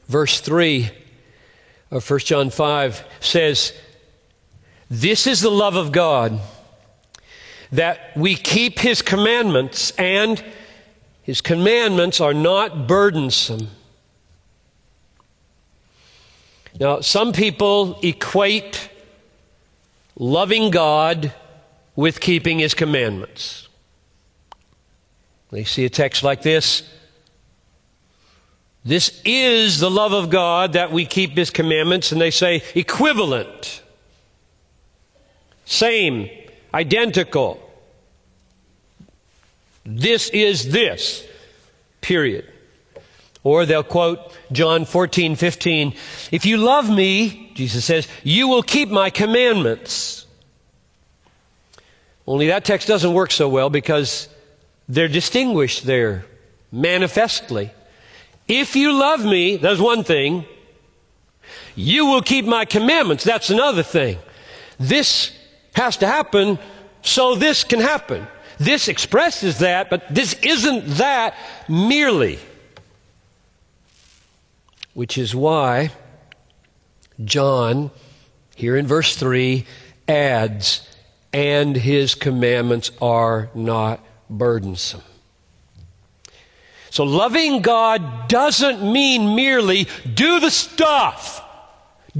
Verse 3 of 1 John 5 says, "This is the love of God, that we keep His commandments, and His commandments are not burdensome." Now, some people equate loving God with keeping His commandments. They see a text like this: "This is the love of God, that we keep His commandments," and they say equivalent, same, identical. This is this, period. Or they'll quote John 14:15, "If you love me," Jesus says, "you will keep my commandments." Only that text doesn't work so well, because they're distinguished there manifestly. If you love me, that's one thing. You will keep my commandments, that's another thing. This has to happen so this can happen. This expresses that, but this isn't that merely. Which is why John, here in verse 3, adds, "And His commandments are not burdensome." So loving God doesn't mean merely do the stuff.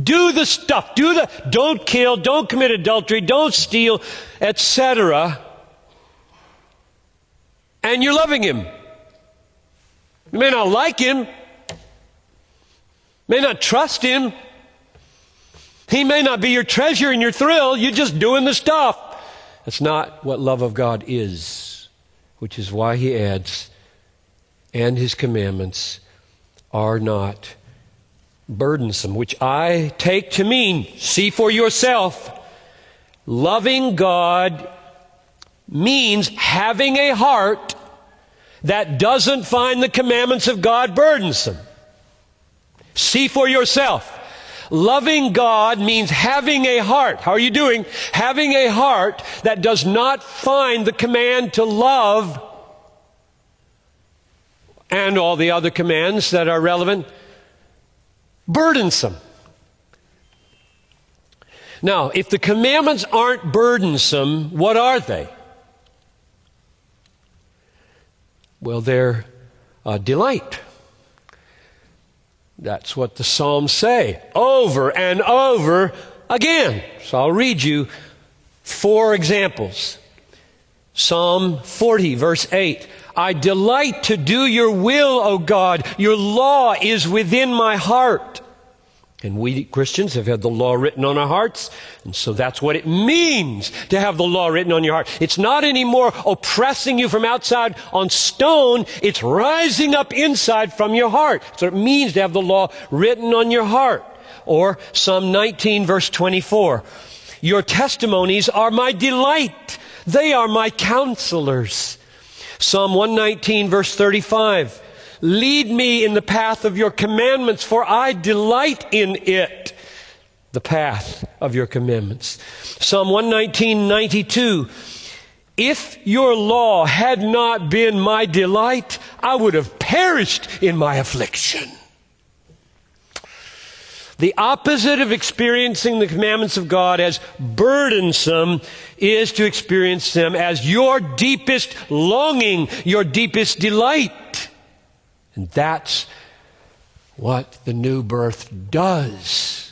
Do the stuff. Don't kill, don't commit adultery, don't steal, etc. And you're loving Him. You may not like Him, may not trust Him. He may not be your treasure and your thrill. You're just doing the stuff. That's not what love of God is. Which is why He adds, "And His commandments are not burdensome," which I take to mean, see for yourself, loving God means having a heart that doesn't find the commandments of God burdensome. See for yourself. Loving God means having a heart. How are you doing? Having a heart that does not find the command to love and all the other commands that are relevant burdensome. Now, if the commandments aren't burdensome, what are they? Well, they're a delight. That's what the Psalms say over and over again. So I'll read you 4 examples. Psalm 40, verse 8. "I delight to do your will, O God. Your law is within my heart." And we Christians have had the law written on our hearts. And so that's what it means to have the law written on your heart. It's not anymore oppressing you from outside on stone. It's rising up inside from your heart. So it means to have the law written on your heart. Or Psalm 19, verse 24. "Your testimonies are my delight. They are my counselors." Psalm 119, verse 35. "Lead me in the path of your commandments, for I delight in it." The path of your commandments. Psalm 119:92. "If your law had not been my delight, I would have perished in my affliction." The opposite of experiencing the commandments of God as burdensome is to experience them as your deepest longing, your deepest delight. And that's what the new birth does.